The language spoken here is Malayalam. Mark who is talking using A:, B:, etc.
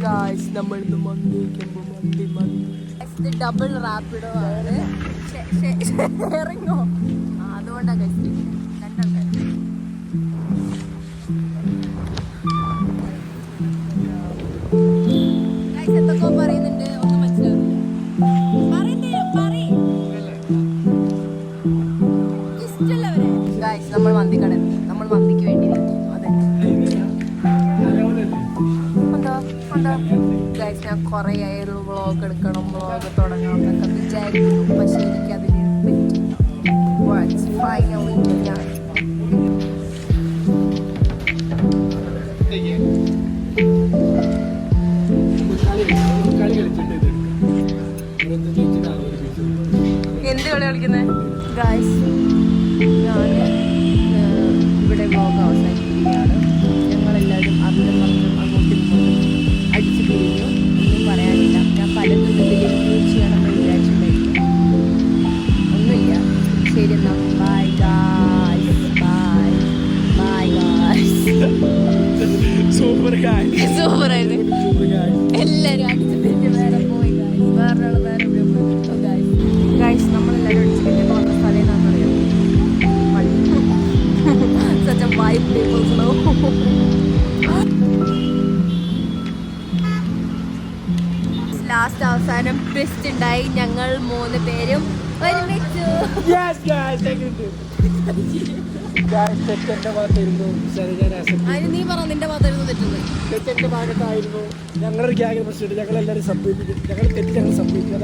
A: ഗായ്സ് നമ്മൾ ഇന്ന് മന്തി കഴിക്കുമ്പോൾ മന്തി ഡബിൾ റാപ്പിഡോ ആണ് ഷെയറിങ്ങോ അതുകൊണ്ടാണ് കഴിച്ചത് എന്തൊക്കെ പറയുന്നുണ്ട് ഒന്നും മനസ്സിലാവുന്നില്ല ഇഷ്ടമുള്ളവരെ ഗായ്സ് നമ്മൾ മന്തിക്കട നമ്മൾ മന്തിക്ക് വേണ്ടി അതെ ഗൈസ് ഞാൻ കുറേ ആയിരുന്നു വ്ളോഗ് എടുക്കണം വ്ളോഗ് തുടങ്ങണം എന്നൊക്കെ വിചാരിക്കുന്നു പക്ഷെ എനിക്കതിന് പറ്റില്ല ഫൈനലി ഞാൻ എന്ത് കളി കളിക്കുന്നത് ഗൈസ് ഞാൻ ഇവിടെ വ്ളോഗ് അവസാനിപ്പിക്കുകയാണ് ഞങ്ങളെല്ലാവരും അറിഞ്ഞും അങ്ങോട്ടും ഇങ്ങോട്ടും അടിച്ചു പിരിഞ്ഞു ഒന്നും പറയാനില്ല ഞാൻ പലതും ഇതിൽ ഇൻക്ലൂഡ് ചെയ്യണമെന്ന് വിചാരിച്ചിട്ടുണ്ടായിരുന്നു ഒന്നുമില്ല ശരി എന്നാൽ bye guys bye bye guys സൂപ്പറായിരുന്നു എല്ലാവരും അടിച്ചു പിരിഞ്ഞ് വേറെ പോയി ഗായ്സ് വേറൊരാൾ വേറെ പോയി ഗായ്സ് നമ്മളെല്ലാവരും അടിച്ചു പിരിഞ്ഞ് വന്ന സ്ഥലം എന്താണെന്ന് അറിയാം such a white people slow last അവസാനം ട്വിസ്റ്റ് ഉണ്ടായി ഞങ്ങൾ 3 പേരും ഒരുമിച്ചു അതിന് നീ പറ നിന്റെ ഭാഗത്തായിരുന്നു തെറ്റുന്നത്
B: തെറ്റെന്റെ ഭാഗത്തായിരുന്നു ഞങ്ങളൊരു ഗ്യാങ് പ്രശ്നം ഞങ്ങളെല്ലാവരും സംഭവിക്കും ഞങ്ങൾ തെറ്റ് ഞങ്ങൾ സംഭവിക്കും